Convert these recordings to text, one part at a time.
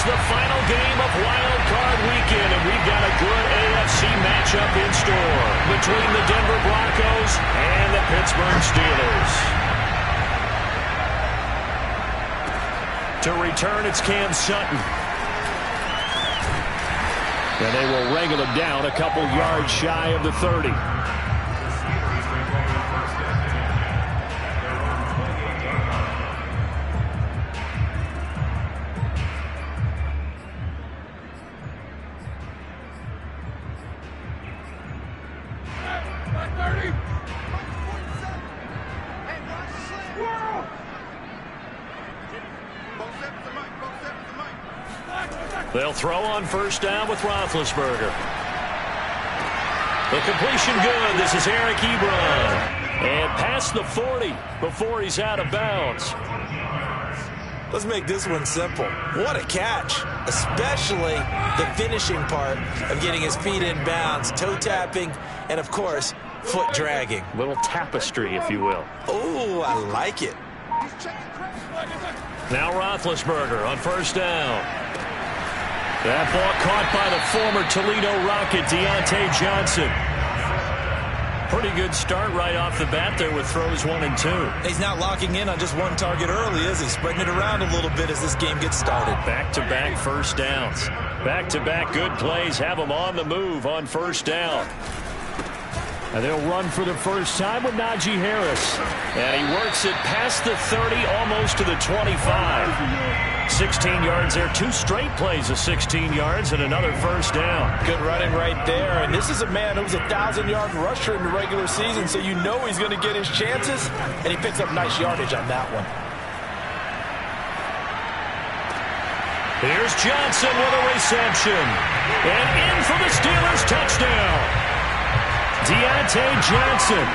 the final game of Wild Card Weekend, and we've got a good AFC matchup in store between the Denver Broncos and the Pittsburgh Steelers. To return, it's Cam Sutton. And they will wrangle him down a couple yards shy of the 30. They'll throw on first down with Roethlisberger. The completion good. This is Eric Ebron. And past the 40 before he's out of bounds. Let's make this one simple. What a catch, especially the finishing part of getting his feet in bounds, toe tapping, and of course, foot dragging. Little tapestry, if you will. Oh, I like it. Now Roethlisberger on first down. That ball caught by the former Toledo Rocket, Deontay Johnson. Pretty good start right off the bat there with throws 1 and 2. He's not locking in on just one target early, is he? Spreading it around a little bit as this game gets started. Back-to-back first downs. Back-to-back good plays have him on the move on first down. And they'll run for the first time with Najee Harris. And he works it past the 30, almost to the 25. 16 yards there. 2 straight plays of 16 yards and another first down. Good running right there. And this is a man who's a 1,000-yard rusher in the regular season, so you know he's going to get his chances. And he picks up nice yardage on that one. Here's Johnson with a reception. And in for the Steelers touchdown. Deontay Johnson,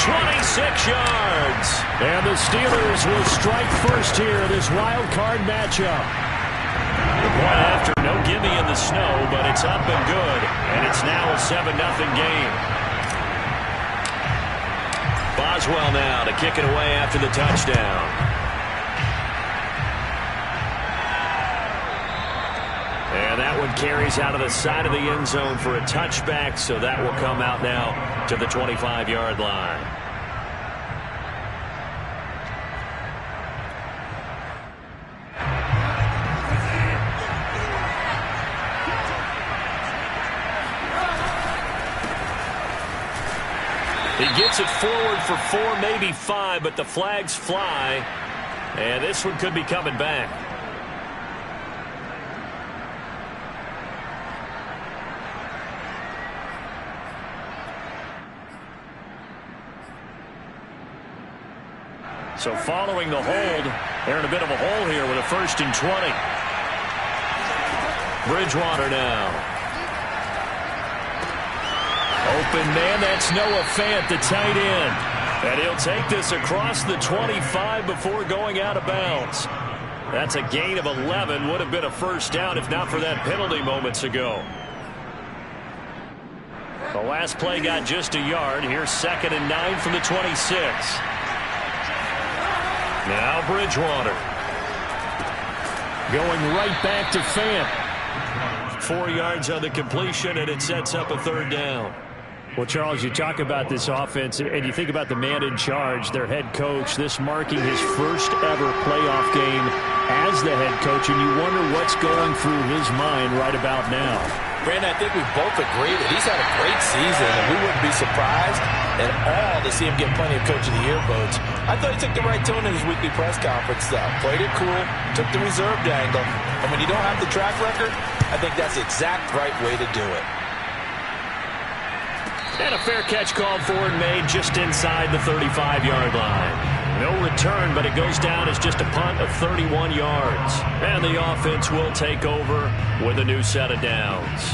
26 yards. And the Steelers will strike first here in this wild card matchup. The point after, no gimme in the snow, but it's up and good. And it's now a 7-0 game. Boswell now to kick it away after the touchdown. And that one carries out of the side of the end zone for a touchback, so that will come out now to the 25-yard line. He gets it forward for 4, maybe 5, but the flags fly, and this one could be coming back. So following the hold, they're in a bit of a hole here with a 1st and 20. Bridgewater now. Open man, that's Noah Fant, the tight end. And he'll take this across the 25 before going out of bounds. That's a gain of 11. Would have been a first down if not for that penalty moments ago. The last play got just a yard. Here's 2nd and 9 from the 26. Now Bridgewater. Going right back to Fant. 4 yards on the completion, and it sets up a 3rd down. Well, Charles, you talk about this offense, and you think about the man in charge, their head coach, this marking his first ever playoff game as the head coach, and you wonder what's going through his mind right about now. Brandon, I think we both agree that he's had a great season, and we wouldn't be surprised at all to see him get plenty of Coach of the Year votes. I thought he took the right tone in his weekly press conference, though. Played it cool, took the reserved angle, and when you don't have the track record, I think that's the exact right way to do it. And a fair catch called for and made just inside the 35-yard line. No return, but it goes down as just a punt of 31 yards. And the offense will take over with a new set of downs.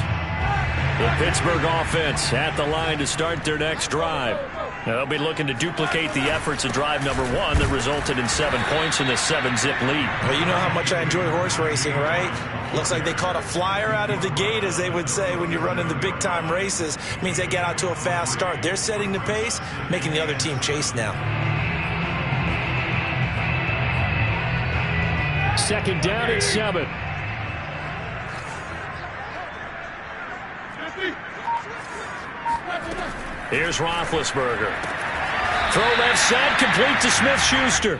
The Pittsburgh offense at the line to start their next drive. They'll be looking to duplicate the efforts of drive number 1 that resulted in 7 points in the 7-zip lead. Well, you know how much I enjoy horse racing, right? Looks like they caught a flyer out of the gate, as they would say when you're running the big-time races. It means they get out to a fast start. They're setting the pace, making the other team chase now. 2nd down and 7. Here's Roethlisberger. Throw left side, complete to Smith-Schuster.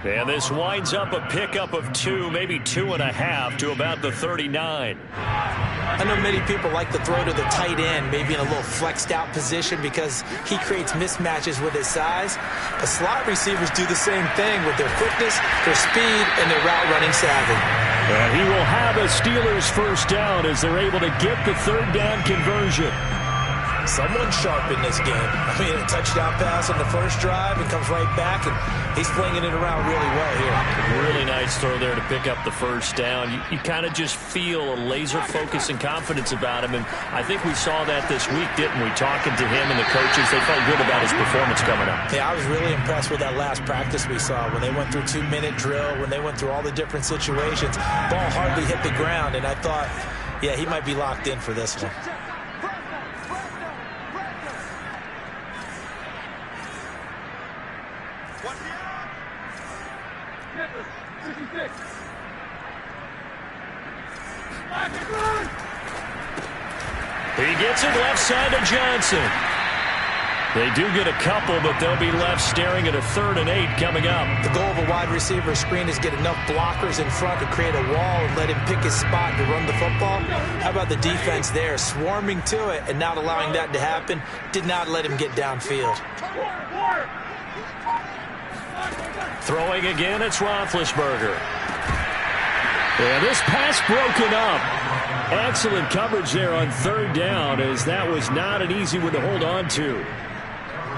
And this winds up a pickup of 2, maybe 2.5 to about the 39. I know many people like to throw to the tight end, maybe in a little flexed out position because he creates mismatches with his size. But slot receivers do the same thing with their quickness, their speed, and their route running savvy. And he will have a Steelers first down as they're able to get the third down conversion. Someone sharp in this game. I mean, a touchdown pass on the first drive and comes right back, and he's flinging it around really well here. Really nice throw there to pick up the first down. You kind of just feel a laser focus and confidence about him, and I think we saw that this week, didn't we? Talking to him and the coaches, they felt good about his performance coming up. Yeah, I was really impressed with that last practice we saw when they went through 2-minute drill, when they went through all the different situations. Ball hardly hit the ground, and I thought, yeah, he might be locked in for this one. He gets it left side to Johnson. They do get a couple, but they'll be left staring at a 3rd and 8 coming up. The goal of a wide receiver screen is get enough blockers in front to create a wall and let him pick his spot to run the football. How about the defense there, swarming to it and not allowing that to happen? Did not let him get downfield. Throwing again, it's Roethlisberger. And this pass broken up. Excellent coverage there on 3rd down, as that was not an easy one to hold on to.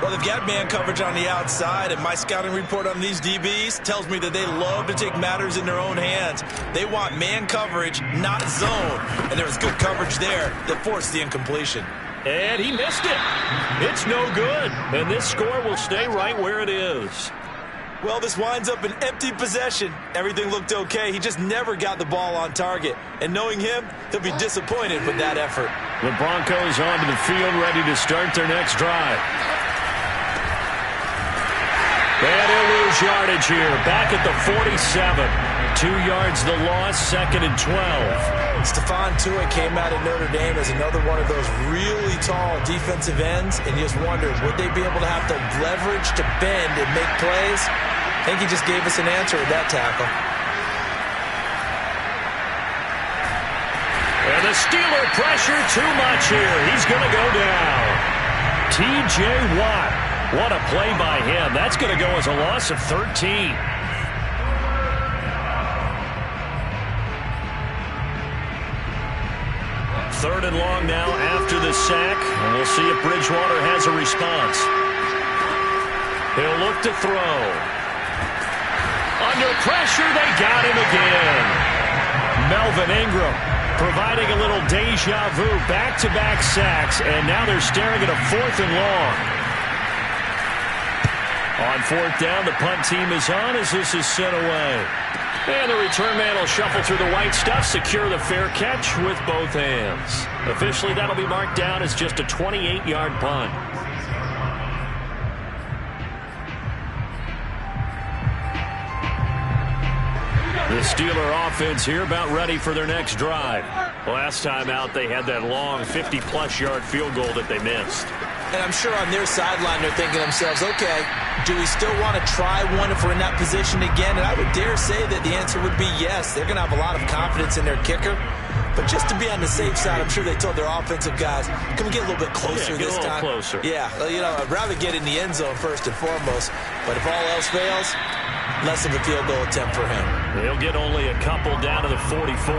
Well, they've got man coverage on the outside, and my scouting report on these DBs tells me that they love to take matters in their own hands. They want man coverage, not zone. And there was good coverage there that forced the incompletion. And he missed it. It's no good. And this score will stay right where it is. Well, this winds up an empty possession. Everything looked okay. He just never got the ball on target. And knowing him, he'll be disappointed with that effort. The Broncos onto the field, ready to start their next drive. And he'll lose yardage here. Back at the 47. 2 yards the loss, 2nd and 12. Stephon Tuitt came out of Notre Dame as another one of those really tall defensive ends, and you just wonder, would they be able to have the leverage to bend and make plays? I think he just gave us an answer with that tackle. And the Steeler pressure too much here. He's going to go down. T.J. Watt. What a play by him. That's going to go as a loss of 13. 3rd and long now after the sack. And we'll see if Bridgewater has a response. He'll look to throw. Under pressure, they got him again. Melvin Ingram providing a little deja vu. Back-to-back sacks, and now they're staring at a 4th and long. On 4th down, the punt team is on as this is sent away. And the return man will shuffle through the white stuff, secure the fair catch with both hands. Officially, that'll be marked down as just a 28-yard punt. The Steeler offense here about ready for their next drive. Last time out, they had that long 50-plus yard field goal that they missed. And I'm sure on their sideline they're thinking to themselves, okay, do we still want to try one if we're in that position again? And I would dare say that the answer would be yes. They're going to have a lot of confidence in their kicker. But just to be on the safe side, I'm sure they told their offensive guys, can we get a little bit closer this time? Closer. Yeah, you know, I'd rather get in the end zone first and foremost. But if all else fails, less of a field goal attempt for him. He'll get only a couple down to the 44.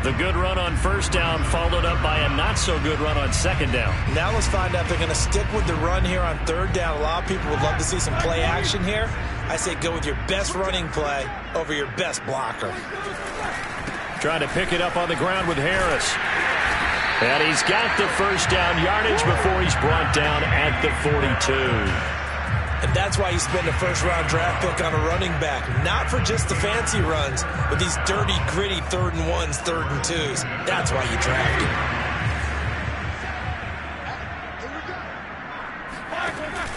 The good run on 1st down followed up by a not-so-good run on 2nd down. Now let's find out if they're going to stick with the run here on 3rd down. A lot of people would love to see some play action here. I say go with your best running play over your best blocker. Trying to pick it up on the ground with Harris. And he's got the 1st down yardage before he's brought down at the 42. And that's why you spend a 1st-round draft pick on a running back. Not for just the fancy runs, but these dirty, gritty 3rd and 1s, 3rd and 2s. That's why you draft him.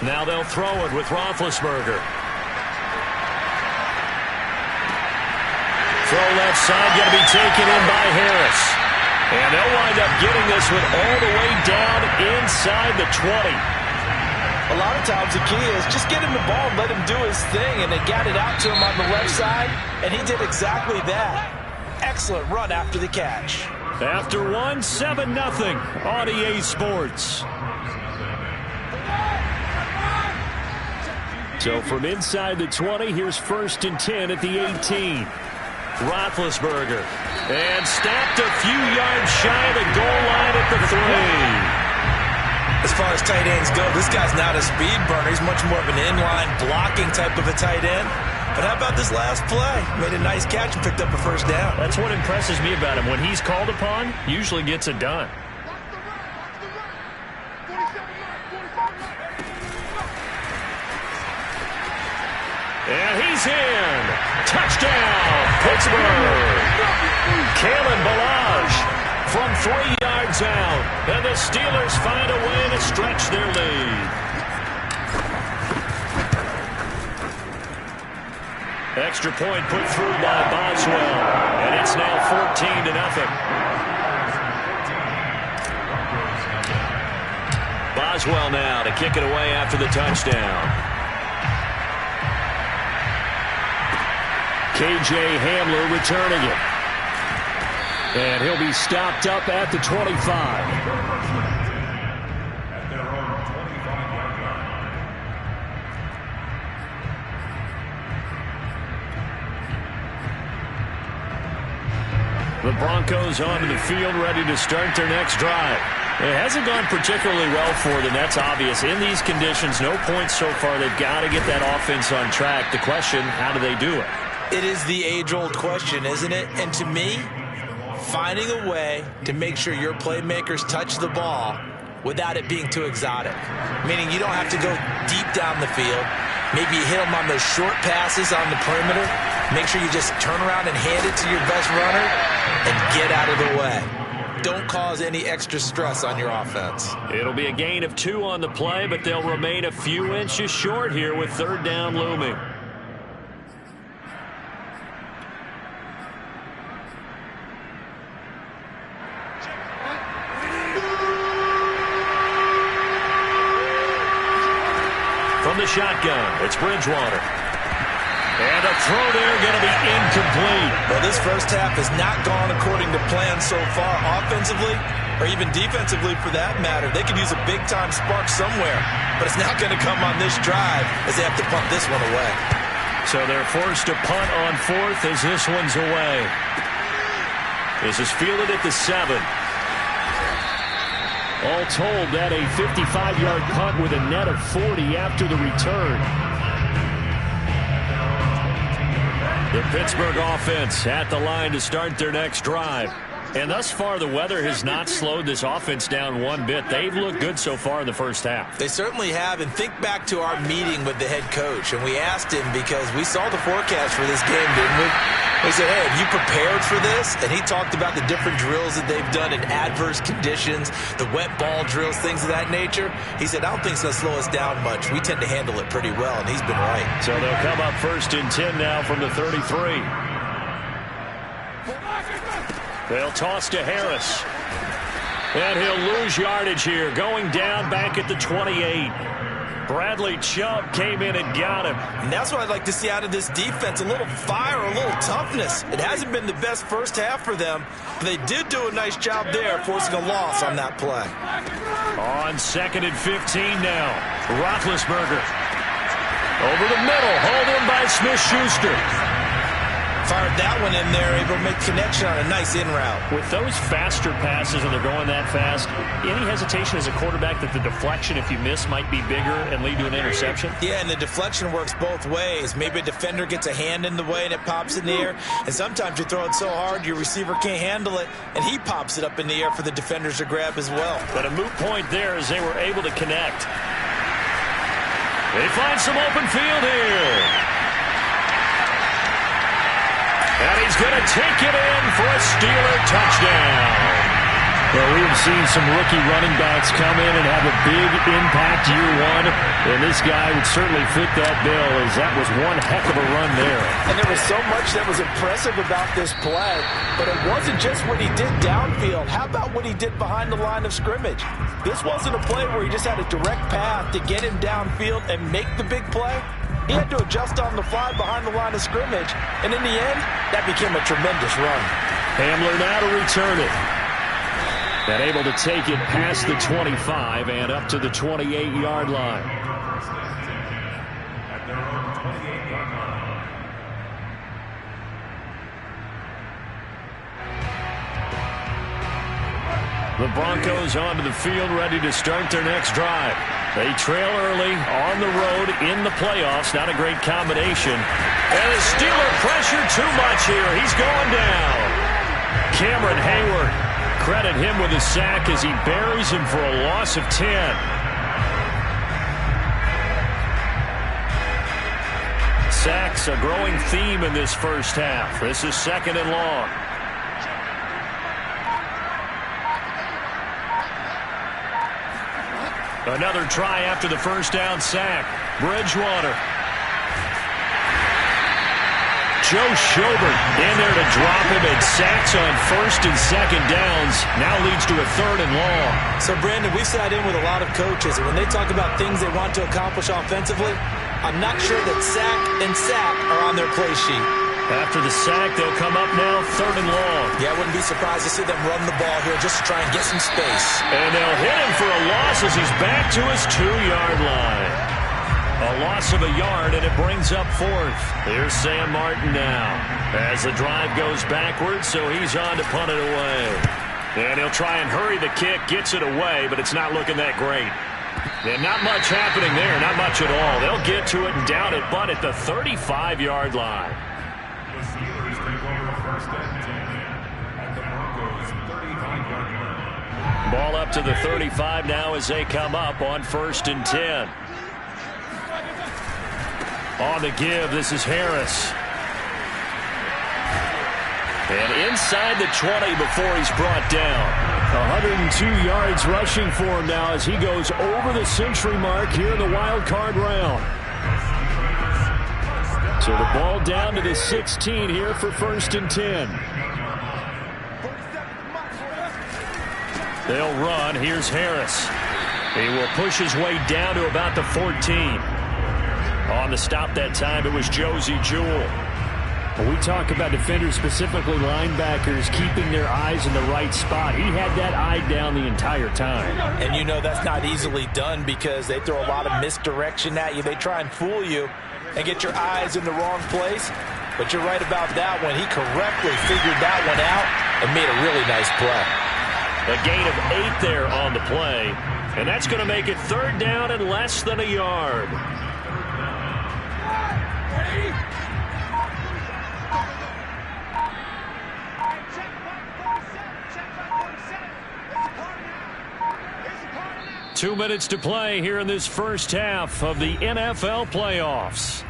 Now they'll throw it with Roethlisberger. Throw left side, going to be taken in by Harris. And they'll wind up getting this one all the way down inside the 20. A lot of times the key is just get him the ball and let him do his thing, and they got it out to him on the left side, and he did exactly that. Excellent run after the catch. After one, 7-0 on EA Sports. So from inside the 20, here's 1st and 10 at the 18. Roethlisberger. And stopped a few yards shy of the goal line at the 3. As far as tight ends go, this guy's not a speed burner. He's much more of an inline blocking type of a tight end. But how about this last play? Made a nice catch and picked up a first down. That's what impresses me about him. When he's called upon, usually gets it done. And he's in. Touchdown, Pittsburgh. Kalen Ballage from 3 yards out. And the Steelers find a way to stretch their lead. Extra point put through by Boswell. And it's now 14-0. Boswell now to kick it away after the touchdown. KJ Hamler returning it. And he'll be stopped up at the 25. The Broncos onto the field, ready to start their next drive. It hasn't gone particularly well for them. That's obvious. In these conditions, no points so far. They've got to get that offense on track. The question, how do they do it? It is the age-old question, isn't it? And to me, finding a way to make sure your playmakers touch the ball without it being too exotic. Meaning you don't have to go deep down the field. Maybe you hit them on those short passes on the perimeter. Make sure you just turn around and hand it to your best runner and get out of the way. Don't cause any extra stress on your offense. It'll be a gain of 2 on the play, but they'll remain a few inches short here with 3rd down looming. From the shotgun, it's Bridgewater. And a throw there going to be incomplete. Well, this first half has not gone according to plan so far offensively or even defensively for that matter. They could use a big-time spark somewhere, but it's not going to come on this drive as they have to punt this one away. So they're forced to punt on 4th as this one's away. This is fielded at the 7. All told, that a 55-yard punt with a net of 40 after the return. The Pittsburgh offense at the line to start their next drive. And thus far, the weather has not slowed this offense down one bit. They've looked good so far in the first half. They certainly have. And think back to our meeting with the head coach. And we asked him because we saw the forecast for this game, didn't we? We said, hey, have you prepared for this? And he talked about the different drills that they've done in adverse conditions, the wet ball drills, things of that nature. He said, I don't think it's going to slow us down much. We tend to handle it pretty well, and he's been right. So they'll come up 1st and 10 now from the 33. They'll toss to Harris. And he'll lose yardage here, going down back at the 28. Bradley Chubb came in and got him. And that's what I'd like to see out of this defense, a little fire, a little toughness. It hasn't been the best first half for them, but they did do a nice job there, forcing a loss on that play. On 2nd and 15 now, Roethlisberger. Over the middle, hauled in by Smith-Schuster. Fired that one in there, able to make connection on a nice in route. With those faster passes and they're going that fast, any hesitation as a quarterback that the deflection, if you miss, might be bigger and lead to an interception? Yeah, and the deflection works both ways. Maybe a defender gets a hand in the way and it pops in the air, and sometimes you throw it so hard your receiver can't handle it, and he pops it up in the air for the defenders to grab as well. But a moot point there as they were able to connect. They find some open field here. And he's going to take it in for a Steeler touchdown. Well, we have seen some rookie running backs come in and have a big impact year one, and this guy would certainly fit that bill, as that was one heck of a run there. And there was so much that was impressive about this play, but it wasn't just what he did downfield. How about what he did behind the line of scrimmage? This wasn't a play where he just had a direct path to get him downfield and make the big play. He had to adjust on the fly behind the line of scrimmage, and in the end, that became a tremendous run. Hamler now to return it. And able to take it past the 25 and up to the 28-yard line. The Broncos onto the field, ready to start their next drive. They trail early on the road in the playoffs. Not a great combination. And the Steeler pressure too much here. He's going down. Cameron Hayward. Credit him with a sack as he buries him for a loss of 10. Sacks a growing theme in this first half. This is 2nd and long. Another try after the first down sack. Bridgewater. Joe Schobert in there to drop him, and sacks on 1st and 2nd downs. Now leads to a 3rd and long. So, Brandon, we sat in with a lot of coaches, and when they talk about things they want to accomplish offensively, I'm not sure that sack and sack are on their play sheet. After the sack, they'll come up now 3rd and long. Yeah, I wouldn't be surprised to see them run the ball here just to try and get some space. And they'll hit him for a loss as he's back to his 2-yard line. A loss of a yard, and it brings up 4th. Here's Sam Martin now as the drive goes backwards, so he's on to punt it away. And he'll try and hurry the kick, gets it away, but it's not looking that great. And not much happening there, not much at all. They'll get to it and down it, but at the 35-yard line. The Steelers take over 1st and 10 at the Broncos' 35-yard line. Ball up to the 35 now as they come up on 1st and 10. On the give, this is Harris. And inside the 20 before he's brought down. 102 yards rushing for him now as he goes over the century mark here in the wild card round. So the ball down to the 16 here for 1st and 10. They'll run. Here's Harris. He will push his way down to about the 14. On the stop that time, it was Josie Jewell. When we talk about defenders, specifically linebackers, keeping their eyes in the right spot, he had that eye down the entire time. And you know that's not easily done because they throw a lot of misdirection at you. They try and fool you and get your eyes in the wrong place. But you're right about that one. He correctly figured that one out and made a really nice play. A gain of 8 there on the play. And that's going to make it 3rd down and less than a yard. Ready? 2 minutes to play here in this first half of the NFL playoffs.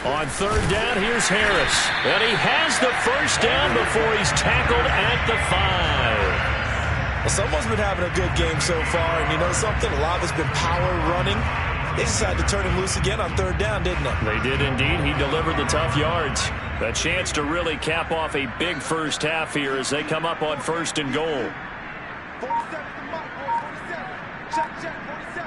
On 3rd down, here's Harris. And he has the first down before he's tackled at the 5. Well, someone's been having a good game so far, and you know something? A lot of it's been power running. They decided to turn him loose again on 3rd down, didn't they? They did indeed. He delivered the tough yards. A chance to really cap off a big first half here as they come up on 1st and goal. 47 to Mike, 47. Check, 47.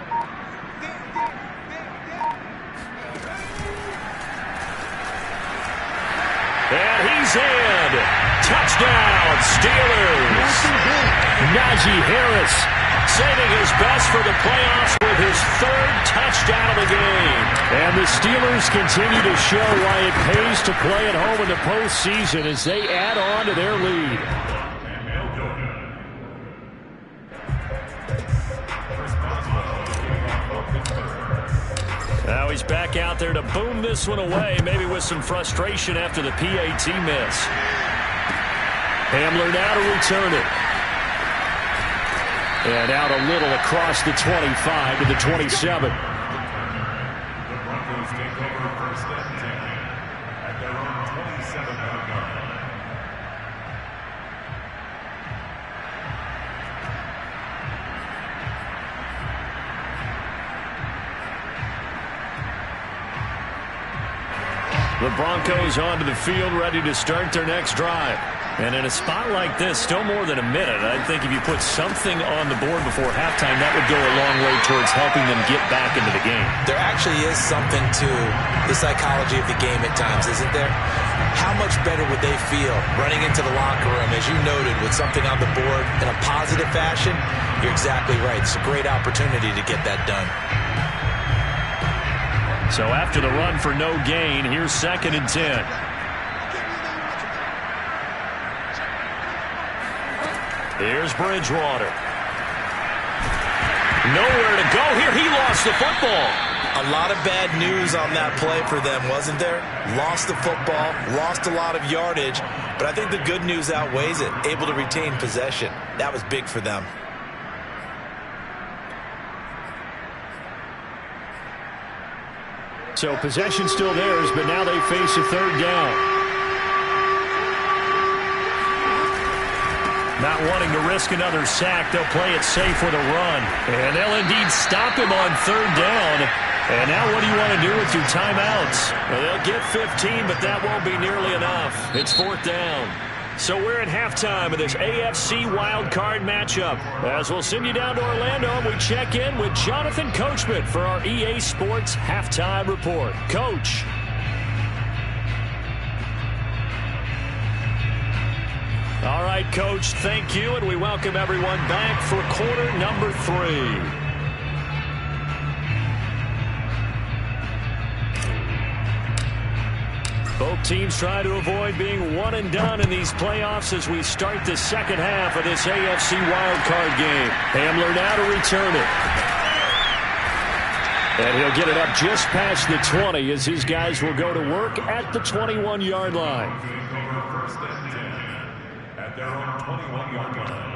And he's in. Touchdown, Steelers. Najee Harris saving his best for the playoffs with his 3rd touchdown of the game. And the Steelers continue to show why it pays to play at home in the postseason as they add on to their lead. Now he's back out there to boom this one away, maybe with some frustration after the PAT miss. Hamler now to return it. And out a little across the 25 to the 27. The Broncos take over first and 10 at their own 27-yard line. The Broncos onto the field, ready to start their next drive. And in a spot like this, still more than a minute, I think if you put something on the board before halftime, that would go a long way towards helping them get back into the game. There actually is something to the psychology of the game at times, isn't there? How much better would they feel running into the locker room, as you noted, with something on the board in a positive fashion? You're exactly right. It's a great opportunity to get that done. So after the run for no gain, here's 2nd and 10. Here's Bridgewater. Nowhere to go here. He lost the football. A lot of bad news on that play for them, wasn't there? Lost the football, lost a lot of yardage, but I think the good news outweighs it. Able to retain possession. That was big for them. So possession still theirs, but now they face a 3rd down. Not wanting to risk another sack, they'll play it safe with a run. And they'll indeed stop him on 3rd down. And now what do you want to do with your timeouts? Well, they'll get 15, but that won't be nearly enough. It's 4th down. So we're at halftime of this AFC wildcard matchup. As we'll send you down to Orlando, and we check in with Jonathan Coachman for our EA Sports Halftime Report. Coach. All right, Coach, thank you, and we welcome everyone back for quarter number 3. Both teams try to avoid being one and done in these playoffs as we start the second half of this AFC wildcard game. Hamler now to return it. And he'll get it up just past the 20 as his guys will go to work at the 21-yard line. First and 10 at their own 21-yard line.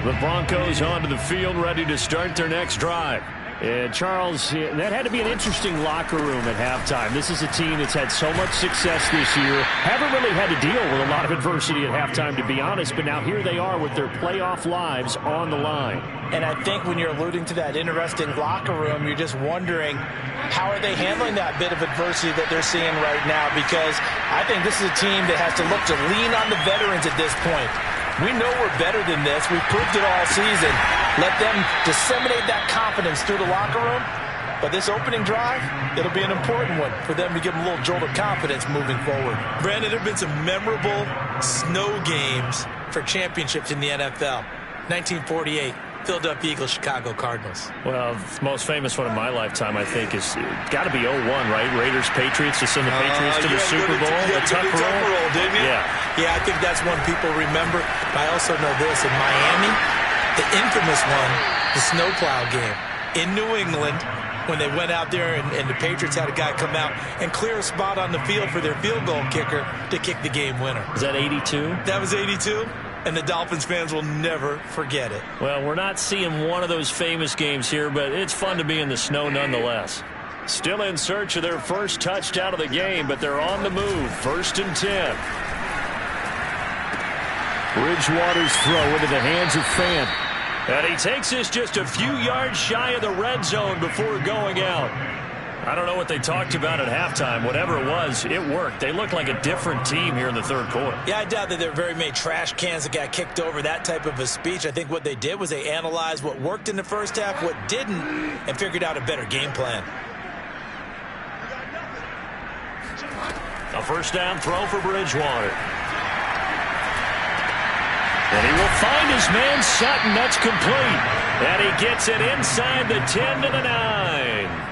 The Broncos onto the field, ready to start their next drive. And Charles, that had to be an interesting locker room at halftime. This is a team that's had so much success this year. Haven't really had to deal with a lot of adversity at halftime, to be honest. But now here they are with their playoff lives on the line. And I think when you're alluding to that interesting locker room, you're just wondering, how are they handling that bit of adversity that they're seeing right now? Because I think this is a team that has to look to lean on the veterans at this point. We know we're better than this. We've proved it all season. Let them disseminate that confidence through the locker room. But this opening drive, it'll be an important one for them to give them a little jolt of confidence moving forward. Brandon, there have been some memorable snow games for championships in the NFL. 1948. Philadelphia Eagles, Chicago Cardinals. Well, the most famous one in my lifetime, I think, is got to be 01, right? Raiders, Patriots, to send the Patriots to the Super Bowl. The tough roll, didn't you? Yeah, I think that's one people remember. I also know this. In Miami, the infamous one, the snowplow game. In New England, when they went out there and the Patriots had a guy come out and clear a spot on the field for their field goal kicker to kick the game winner. Is that 82? That was 82. And the Dolphins fans will never forget it. Well, we're not seeing one of those famous games here, but it's fun to be in the snow nonetheless. Still in search of their first touchdown of the game, but they're on the move. 1st and 10. Bridgewater's throw into the hands of Fant. And he takes this just a few yards shy of the red zone before going out. I don't know what they talked about at halftime. Whatever it was, it worked. They looked like a different team here in the 3rd quarter. Yeah, I doubt that there were very many trash cans that got kicked over, that type of a speech. I think what they did was they analyzed what worked in the first half, what didn't, and figured out a better game plan. A 1st down throw for Bridgewater. And he will find his man Sutton. That's complete. And he gets it inside the 10 to the 9.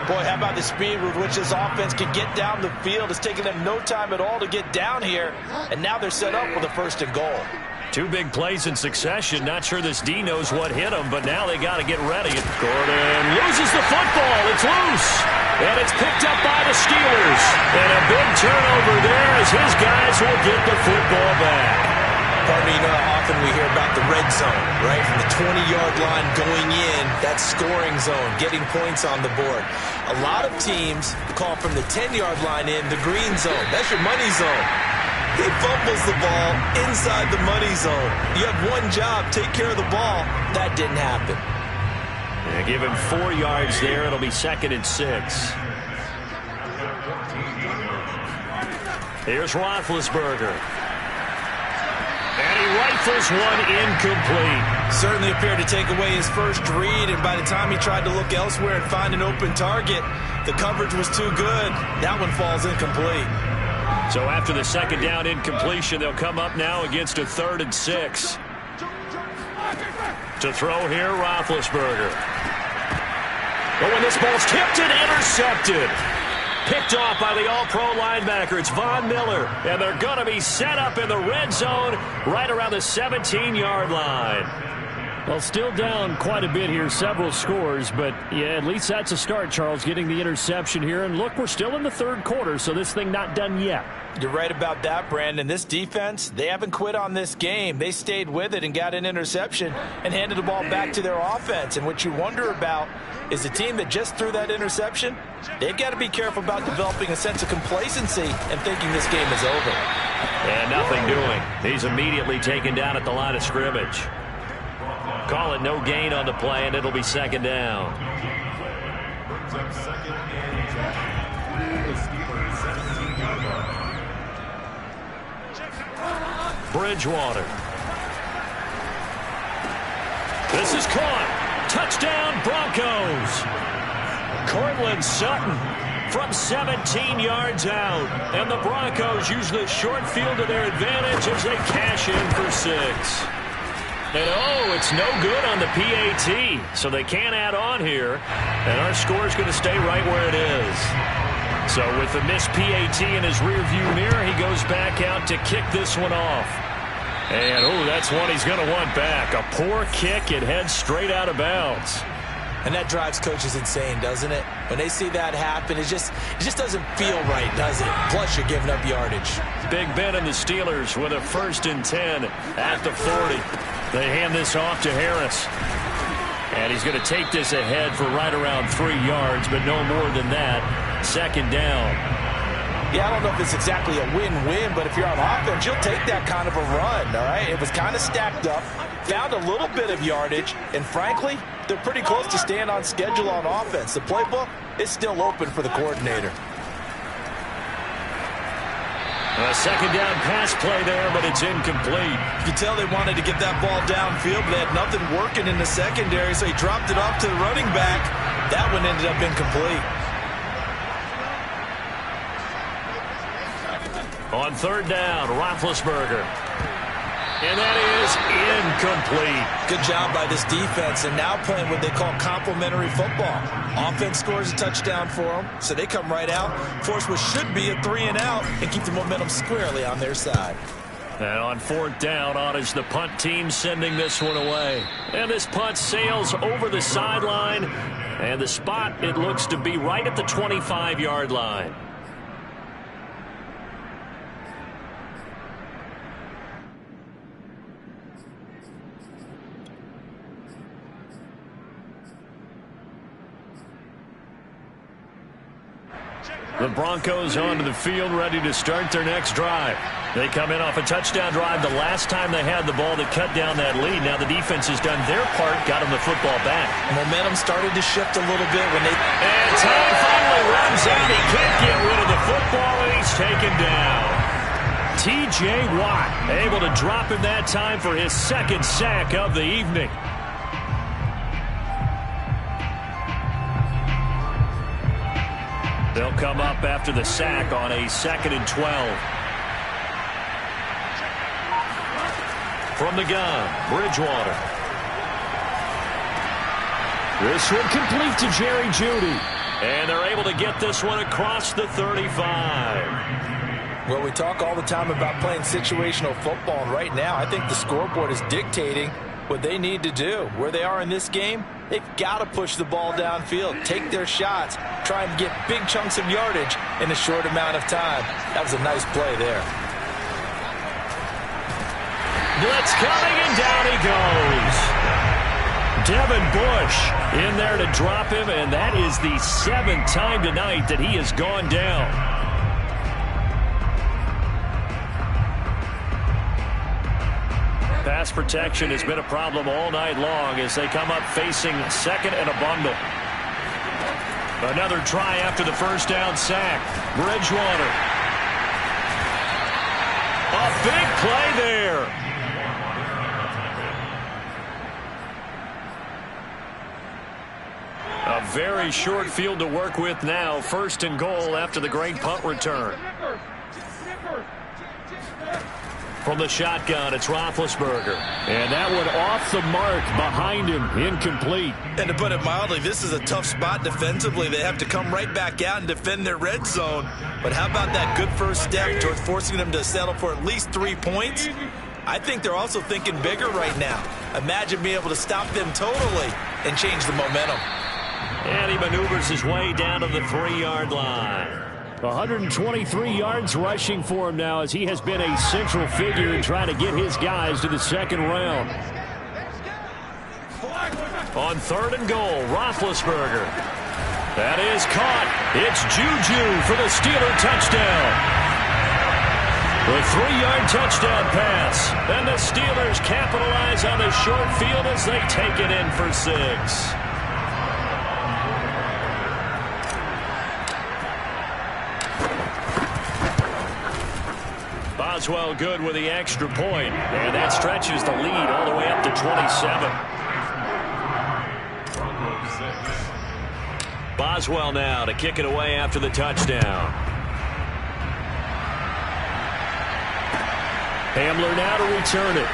Boy, how about the speed with which this offense can get down the field? It's taken them no time at all to get down here, and now they're set up with a 1st and goal. 2 big plays in succession. Not sure this D knows what hit him, but now they got to get ready. Gordon loses the football. It's loose, and it's picked up by the Steelers. And a big turnover there as his guys will get the football back. Pardon me, you know how often we hear about the red zone, right? From the 20-yard line going in, that scoring zone, getting points on the board. A lot of teams call from the 10-yard line in the green zone. That's your money zone. He fumbles the ball inside the money zone. You have one job, take care of the ball. That didn't happen. Yeah, give him 4 yards there. It'll be 2nd and 6. Here's Roethlisberger. And he rifles one incomplete. Certainly appeared to take away his first read, and by the time he tried to look elsewhere and find an open target, the coverage was too good. That one falls incomplete. So after the 2nd down incompletion, they'll come up now against a 3rd and 6. To throw here, Roethlisberger. But when this ball's tipped and intercepted. Picked off by the all-pro linebacker. It's Von Miller. And they're going to be set up in the red zone right around the 17-yard line. Well, still down quite a bit here, several scores. But, yeah, at least that's a start, Charles, getting the interception here. And, look, we're still in the 3rd quarter, so this thing not done yet. You're right about that, Brandon. This defense, they haven't quit on this game. They stayed with it and got an interception and handed the ball back to their offense. And what you wonder about is the team that just threw that interception, they've got to be careful about developing a sense of complacency and thinking this game is over. And nothing doing. He's immediately taken down at the line of scrimmage. Call it no gain on the play, and it'll be 2nd down. Brings up 2nd and 10. The Steelers 17-yard line. Bridgewater. This is caught. Touchdown, Broncos. Cortland Sutton from 17 yards out. And the Broncos use the short field to their advantage as they cash in for 6. And, oh, it's no good on the PAT, so they can't add on here. And our score is going to stay right where it is. So with the missed PAT in his rearview mirror, he goes back out to kick this one off. And, oh, that's one he's going to want back. A poor kick. It heads straight out of bounds. And that drives coaches insane, doesn't it? When they see that happen, it just doesn't feel right, does it? Plus, you're giving up yardage. Big Ben and the Steelers with a 1st and 10 at the 40. They hand this off to Harris. And he's going to take this ahead for right around 3 yards, but no more than that. 2nd down. Yeah, I don't know if it's exactly a win-win, but if you're on offense, you'll take that kind of a run, all right? It was kind of stacked up, found a little bit of yardage, and frankly, they're pretty close to staying on schedule on offense. The playbook is still open for the coordinator. A 2nd down pass play there, but it's incomplete. You can tell they wanted to get that ball downfield, but they had nothing working in the secondary, so he dropped it off to the running back. That one ended up incomplete. On 3rd down, Roethlisberger. And that is incomplete. Good job by this defense, and now playing what they call complementary football. Offense scores a touchdown for them, so they come right out, force what should be a 3-and-out, and keep the momentum squarely on their side. And on 4th down, on is the punt team sending this one away. And this punt sails over the sideline, and the spot, it looks to be right at the 25-yard line. The Broncos onto the field, ready to start their next drive. They come in off a touchdown drive the last time they had the ball that cut down that lead. Now the defense has done their part, got them the football back. Momentum started to shift a little bit when they... And time finally runs out. He can't get rid of the football, and he's taken down. T.J. Watt able to drop him that time for his 2nd sack of the evening. They'll come up after the sack on a 2nd and 12. From the gun, Bridgewater. This one complete to Jerry Jeudy. And they're able to get this one across the 35. Well, we talk all the time about playing situational football, and right now I think the scoreboard is dictating what they need to do. Where they are in this game, they've got to push the ball downfield, take their shots, try and get big chunks of yardage in a short amount of time. That was a nice play there. Blitz coming, and down he goes. Devin Bush in there to drop him, and that is the 7th time tonight that he has gone down. Pass protection has been a problem all night long as they come up facing second and a bundle. Another try after the first down sack. Bridgewater. A big play there. A very short field to work with now. 1st and goal after the great punt return. From the shotgun, it's Roethlisberger. And that one off the mark behind him, incomplete. And to put it mildly, this is a tough spot defensively. They have to come right back out and defend their red zone. But how about that good first step towards forcing them to settle for at least 3 points? I think they're also thinking bigger right now. Imagine being able to stop them totally and change the momentum. And he maneuvers his way down to the 3-yard line. 123 yards rushing for him now as he has been a central figure in trying to get his guys to the 2nd round. On 3rd and goal, Roethlisberger. That is caught. It's Juju for the Steeler touchdown. The 3-yard touchdown pass. And the Steelers capitalize on the short field as they take it in for 6. Boswell good with the extra point, and that stretches the lead all the way up to 27. Boswell now to kick it away after the touchdown. Hamler now to return it.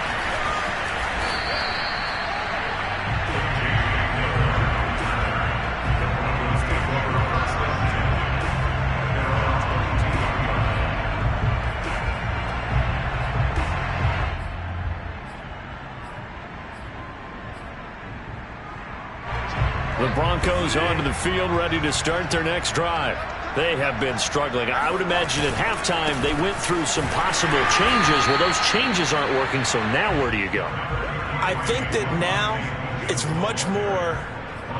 The Broncos onto the field, ready to start their next drive. They have been struggling. I would imagine at halftime they went through some possible changes. Well, those changes aren't working, so now where do you go? I think that now it's much more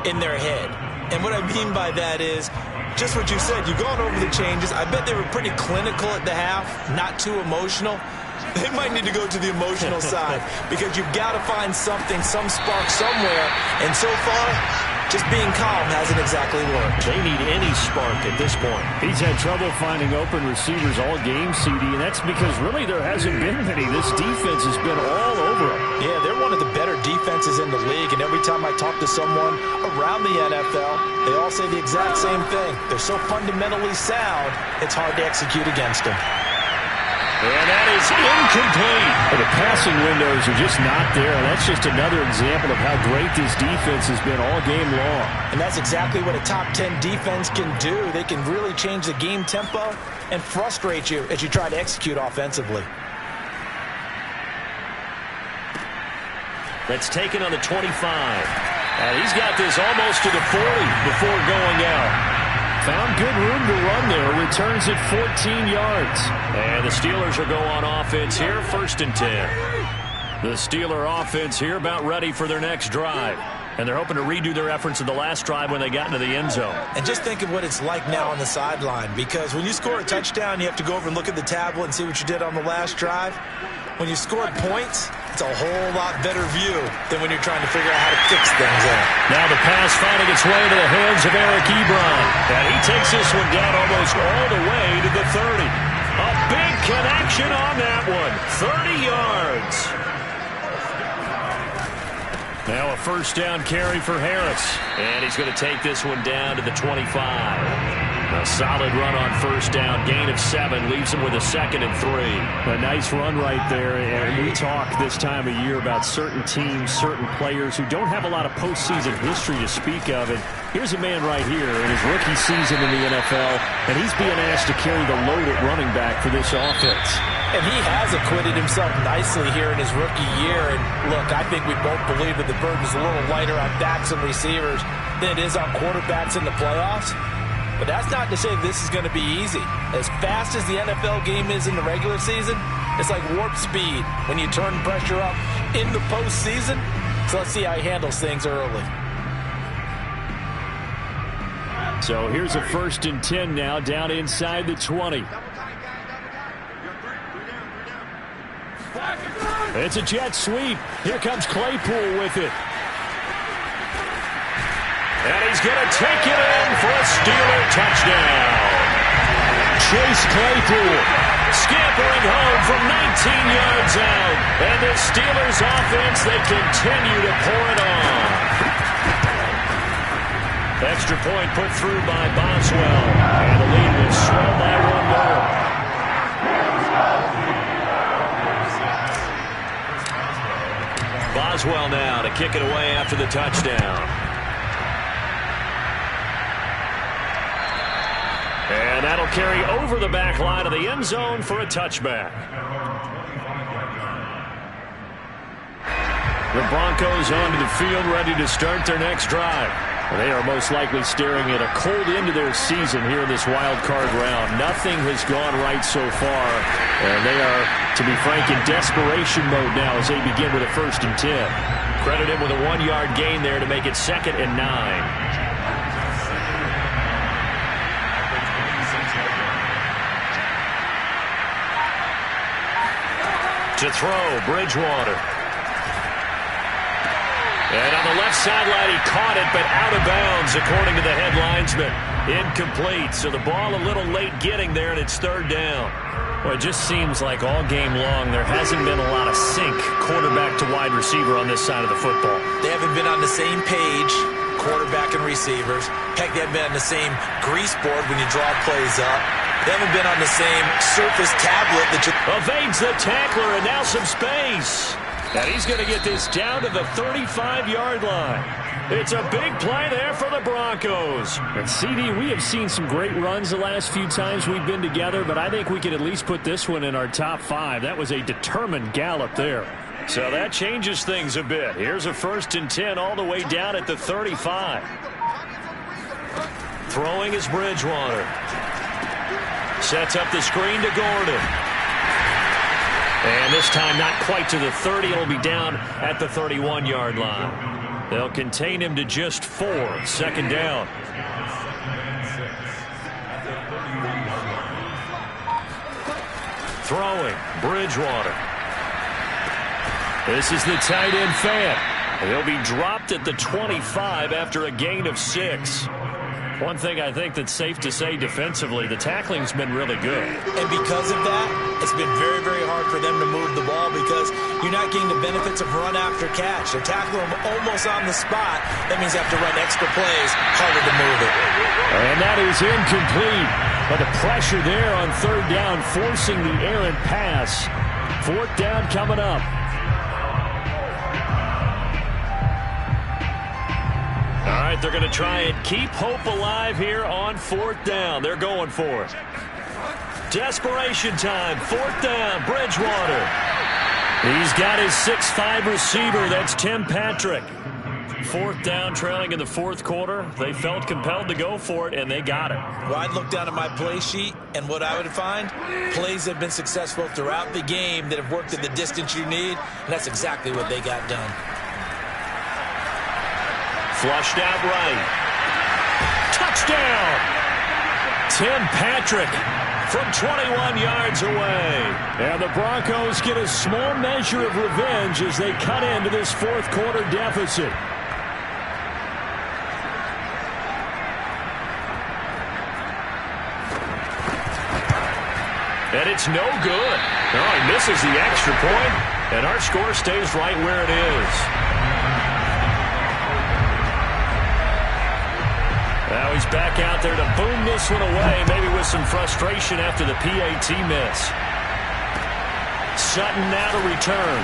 in their head. And what I mean by that is just what you said. You've gone over the changes. I bet they were pretty clinical at the half, not too emotional. They might need to go to the emotional side because you've got to find something, some spark somewhere. And so far, just being calm hasn't exactly worked. They need any spark at this point. He's had trouble finding open receivers all game, CD, and that's because really there hasn't been many. This defense has been all over him. Yeah, they're one of the better defenses in the league, and every time I talk to someone around the NFL, they all say the exact same thing. They're so fundamentally sound, it's hard to execute against them. And that is incomplete. The passing windows are just not there. That's just another example of how great this defense has been all game long. And that's exactly what a top 10 defense can do. They can really change the game tempo and frustrate you as you try to execute offensively. That's taken on the 25. And he's got this almost to the 40 before going out. Found good room to run there. Returns it 14 yards. And the Steelers will go on offense here, 1st and 10. The Steeler offense here about ready for their next drive. And they're hoping to redo their efforts in the last drive when they got into the end zone. And just think of what it's like now on the sideline. Because when you score a touchdown, you have to go over and look at the tablet and see what you did on the last drive. When you scored points, it's a whole lot better view than when you're trying to figure out how to fix things out. Now the pass finding its way to the hands of Eric Ebron. And he takes this one down almost all the way to the 30. A big connection on that one. 30 yards. Now a 1st down carry for Harris. And he's going to take this one down to the 25. A solid run on first down. Gain of 7 leaves him with a 2nd and 3. A nice run right there. And we talk this time of year about certain teams, certain players who don't have a lot of postseason history to speak of. And here's a man right here in his rookie season in the NFL, and he's being asked to carry the load at running back for this offense. And he has acquitted himself nicely here in his rookie year. And look, I think we both believe that the burden's a little lighter on backs and receivers than it is on quarterbacks in the playoffs. But that's not to say this is going to be easy. As fast as the NFL game is in the regular season, it's like warp speed when you turn pressure up in the postseason. So let's see how he handles things early. So here's a 1st and 10 now, down inside the 20. It's a jet sweep. Here comes Claypool with it. And he's going to take it in for a Steeler touchdown. Chase Claypool Scampering home from 19 yards out. And the Steelers offense, they continue to pour it on. Extra point put through by Boswell. And the lead will swell by 1 more. Boswell now to kick it away after the touchdown. And that'll carry over the back line of the end zone for a touchback. The Broncos onto the field, ready to start their next drive. They are most likely staring at a cold end to their season here in this wild card round. Nothing has gone right so far, and they are, to be frank, in desperation mode now as they begin with a 1st and 10. Credit him with a 1-yard gain there to make it 2nd and 9. To throw, Bridgewater. And on the left sideline, he caught it, but out of bounds, according to the head linesman. Incomplete, so the ball a little late getting there, and it's 3rd down. Well, it just seems like all game long there hasn't been a lot of sync quarterback to wide receiver on this side of the football. They haven't been on the same page, quarterback and receivers. Heck, they haven't been on the same grease board when you draw plays up. They haven't been on the same surface tablet that you... Evades the tackler, and now some space. And he's going to get this down to the 35-yard line. It's a big play there for the Broncos. And CD, we have seen some great runs the last few times we've been together, but I think we can at least put this one in our top 5. That was a determined gallop there. So that changes things a bit. Here's a 1st and 10 all the way down at the 35. Throwing is Bridgewater. Sets up the screen to Gordon. And this time not quite to the 30. It'll be down at the 31-yard line. They'll contain him to just 4. 2nd down. Throwing, Bridgewater. This is the tight end Fant. He'll be dropped at the 25 after a gain of 6. One thing I think that's safe to say defensively, the tackling's been really good. And because of that, it's been very, very hard for them to move the ball because you're not getting the benefits of run after catch. They're tackling them almost on the spot. That means they have to run extra plays, harder to move it. And that is incomplete. But the pressure there on 3rd down, forcing the errant pass. 4th down coming up. All right, they're going to try and keep hope alive here on 4th down. They're going for it. Desperation time. 4th down, Bridgewater. He's got his 6'5 receiver. That's Tim Patrick. 4th down, trailing in the 4th quarter. They felt compelled to go for it, and they got it. Well, I'd look down at my play sheet, and what I would find, plays that have been successful throughout the game that have worked at the distance you need, and that's exactly what they got done. Flushed out right. Touchdown! Tim Patrick from 21 yards away. And the Broncos get a small measure of revenge as they cut into this 4th quarter deficit. And it's no good. No, he misses the extra point, and our score stays right where it is. Now he's back out there to boom this one away, maybe with some frustration after the PAT miss. Sutton now to return.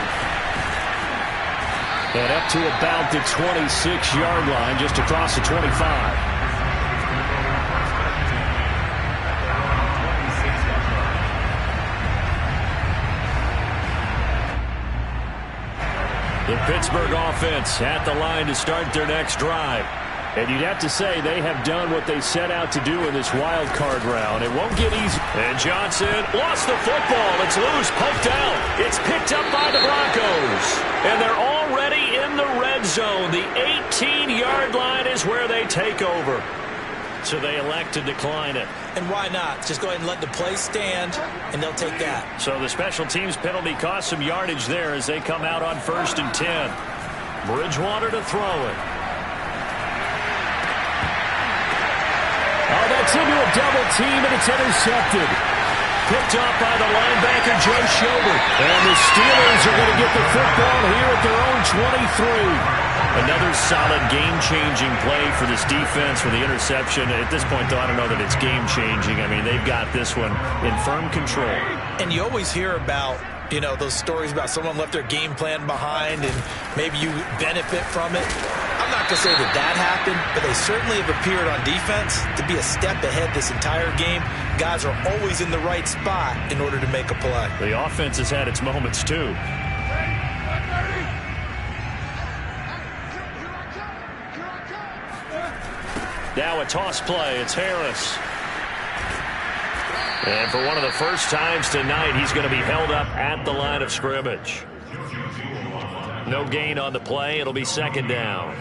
And up to about the 26-yard line, just across the 25. The Pittsburgh offense at the line to start their next drive. And you'd have to say they have done what they set out to do in this wild card round. It won't get easy. And Johnson lost the football. It's loose, poked out. It's picked up by the Broncos. And they're already in the red zone. The 18-yard line is where they take over. So they elect to decline it. And why not? Just go ahead and let the play stand, and they'll take that. So the special teams penalty cost some yardage there as they come out on 1st and 10. Bridgewater to throw it. Oh, that's into a double team, and it's intercepted. Picked off by the linebacker, Joe Schobert. And the Steelers are going to get the football here at their own 23. Another solid game-changing play for this defense for the interception. At this point, though, I don't know that it's game-changing. I mean, they've got this one in firm control. And you always hear about, you know, those stories about someone left their game plan behind and maybe you benefit from it. I'm not going to say that that happened, but they certainly have appeared on defense to be a step ahead this entire game. Guys are always in the right spot in order to make a play. The offense has had its moments, too. Now a toss play. It's Harris. And for one of the first times tonight, he's going to be held up at the line of scrimmage. No gain on the play. It'll be 2nd down.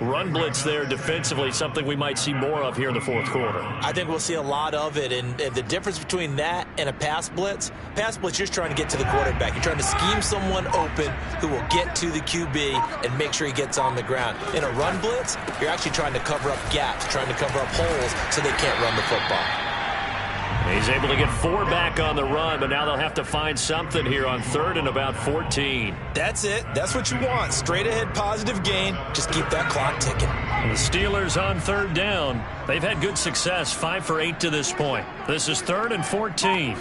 Run blitz there defensively, something we might see more of here in the 4th quarter. I think we'll see a lot of it, and the difference between that and a pass blitz, you're just trying to get to the quarterback. You're trying to scheme someone open who will get to the QB and make sure he gets on the ground. In a run blitz, you're actually trying to cover up gaps, trying to cover up holes so they can't run the football. He's able to get 4 back on the run, but now they'll have to find something here on 3rd and about 14. That's it. That's what you want. Straight ahead, positive gain. Just keep that clock ticking. And the Steelers on 3rd down. They've had good success, 5 for 8 to this point. This is 3rd and 14.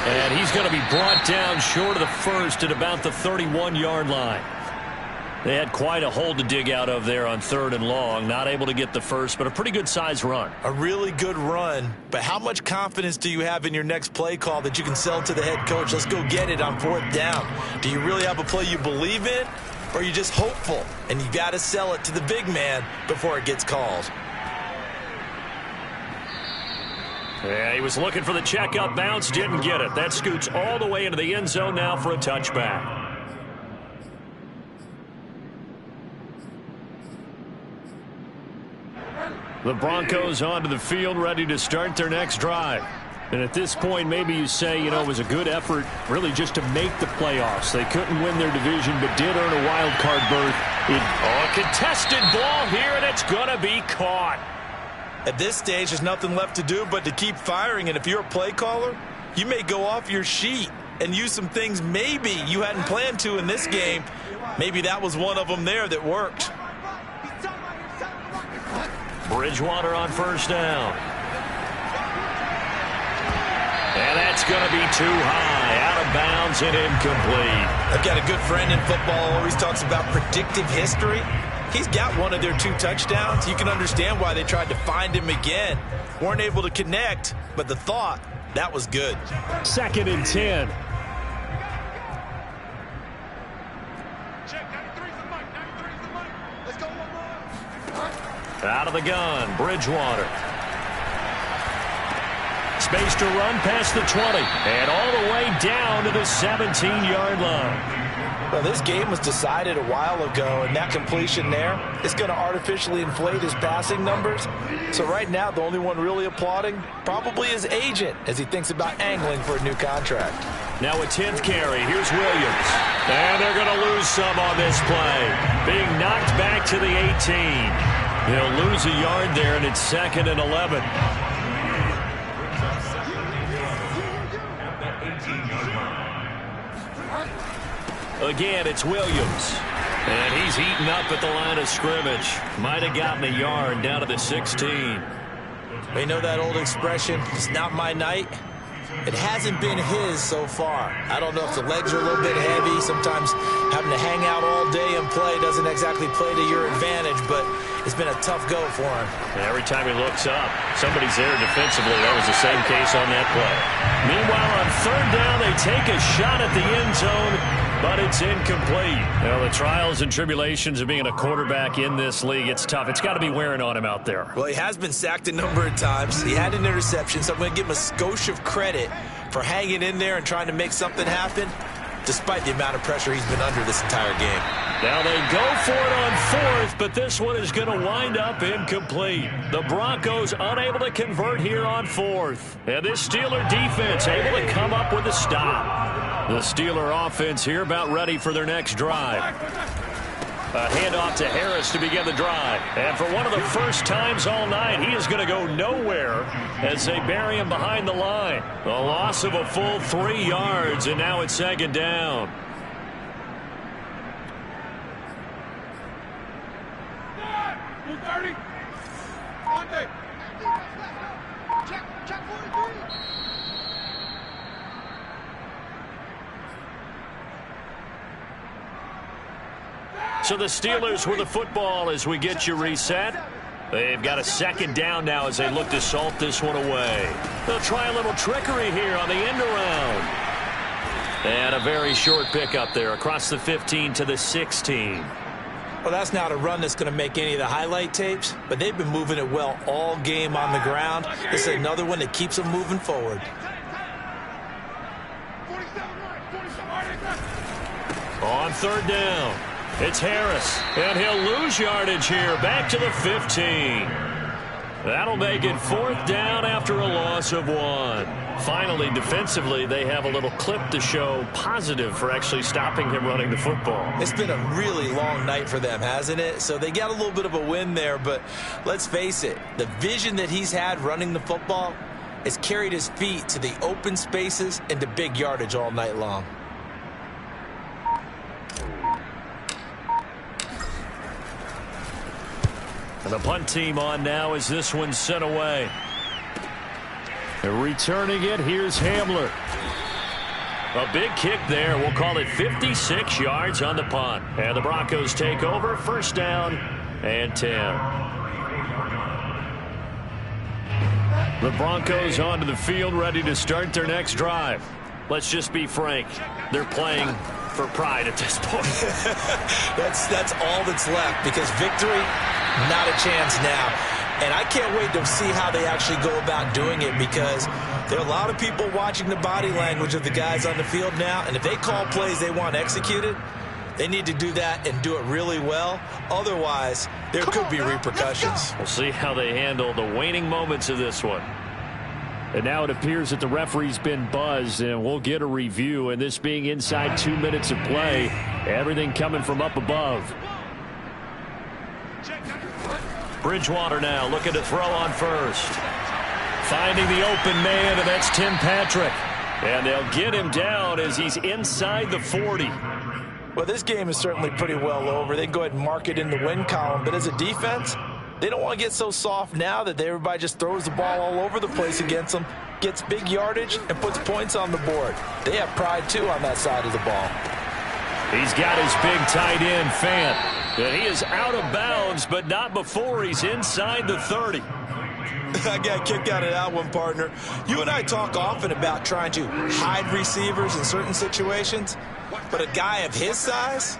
And he's going to be brought down short of the first at about the 31-yard line. They had quite a hole to dig out of there on 3rd and long. Not able to get the first, but a pretty good-sized run. A really good run. But how much confidence do you have in your next play call that you can sell to the head coach? Let's go get it on 4th down. Do you really have a play you believe in, or are you just hopeful? And you got to sell it to the big man before it gets called. Yeah, he was looking for the check-up bounce, didn't get it. That scoots all the way into the end zone now for a touchback. The Broncos onto the field, ready to start their next drive. And at this point, maybe you say, you know, it was a good effort really just to make the playoffs. They couldn't win their division, but did earn a wild card berth. A contested ball here, and it's going to be caught. At this stage, there's nothing left to do but to keep firing. And if you're a play caller, you may go off your sheet and use some things maybe you hadn't planned to in this game. Maybe that was one of them there that worked. Bridgewater on 1st down. And that's going to be too high, out of bounds and incomplete. I've got a good friend in football, always talks about predictive history. He's got one of their 2 touchdowns. You can understand why they tried to find him again. Weren't able to connect, but the thought, that was good. 2nd and 10. Out of the gun, Bridgewater. Space to run past the 20. And all the way down to the 17-yard line. Well, this game was decided a while ago, and that completion there is going to artificially inflate his passing numbers. So right now, the only one really applauding probably his agent as he thinks about angling for a new contract. Now a 10th carry. Here's Williams. And they're going to lose some on this play. Being knocked back to the 18. He'll lose a yard there, and it's 2nd and 11. Again, it's Williams. And he's heating up at the line of scrimmage. Might have gotten a yard down to the 16. We know that old expression, it's not my night. It hasn't been his so far. I don't know if the legs are a little bit heavy. Sometimes having to hang out all day and play doesn't exactly play to your advantage, but it's been a tough go for him. And every time he looks up, somebody's there defensively. That was the same case on that play. Meanwhile, on third down, they take a shot at the end zone, but it's incomplete. Well, the trials and tribulations of being a quarterback in this league, it's tough. It's got to be wearing on him out there. Well, he has been sacked a number of times. He had an interception, so I'm going to give him a skosh of credit for hanging in there and trying to make something happen, despite the amount of pressure he's been under this entire game. Now they go for it on fourth, but this one is going to wind up incomplete. The Broncos unable to convert here on fourth. And this Steeler defense able to come up with a stop. The Steeler offense here about ready for their next drive. A handoff to Harris to begin the drive. And for one of the first times all night, he is going to go nowhere as they bury him behind the line. A loss of a full 3 yards, and now it's second down. So the Steelers with the football as we get you reset. They've got a second down now as they look to salt this one away. They'll try a little trickery here on the end around. And a very short pickup there across the 15 to the 16. Well, that's not a run that's going to make any of the highlight tapes, but they've been moving it well all game on the ground. This is another one that keeps them moving forward. On third down, it's Harris, and he'll lose yardage here, back to the 15. That'll make it fourth down after a loss of 1. Finally, defensively, they have a little clip to show positive for actually stopping him running the football. It's been a really long night for them, hasn't it? So they got a little bit of a win there, but let's face it, the vision that he's had running the football has carried his feet to the open spaces and to big yardage all night long. And the punt team on now as this one's sent away. And returning it, here's Hamler. A big kick there. We'll call it 56 yards on the punt. And the Broncos take over. First down and 10. The Broncos onto the field ready to start their next drive. Let's just be frank. They're playing for pride at this point. That's all that's left, because victory, not a chance now. And I can't wait to see how they actually go about doing it, because there are a lot of people watching the body language of the guys on the field now, and if they call plays they want executed, they need to do that and do it really well. Otherwise, there could be repercussions. We'll see how they handle the waning moments of this one. And now it appears that the referee's been buzzed, and we'll get a review. And this being inside 2 minutes of play, everything coming from up above. Bridgewater now looking to throw on first. Finding the open man, and that's Tim Patrick. And they'll get him down as he's inside the 40. Well, this game is certainly pretty well over. They can go ahead and mark it in the win column. But as a defense, they don't want to get so soft now that everybody just throws the ball all over the place against them, gets big yardage, and puts points on the board. They have pride, too, on that side of the ball. He's got his big tight end, Fant. And he is out of bounds, but not before he's inside the 30. I got a kick out of that one, partner. You and I talk often about trying to hide receivers in certain situations, but a guy of his size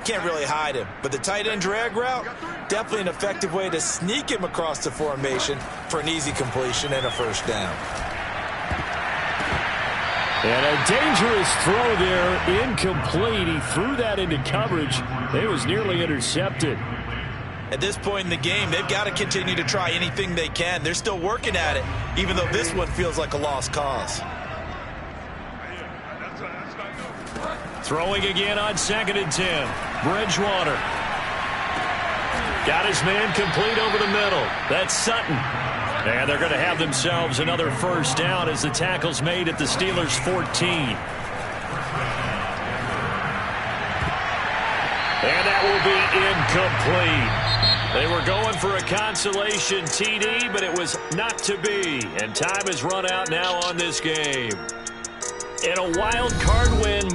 can't really hide him. But the tight end drag route, definitely an effective way to sneak him across the formation for an easy completion and a first down. And a dangerous throw there, incomplete. He threw that into coverage. It was nearly intercepted. At this point in the game, they've got to continue to try anything they can. They're still working at it, even though this one feels like a lost cause. Throwing again on 2nd and 10. Bridgewater. Got his man complete over the middle. That's Sutton. And they're going to have themselves another first down as the tackle's made at the Steelers' 14. And that will be incomplete. They were going for a consolation TD, but it was not to be. And time has run out now on this game. And a wild card win.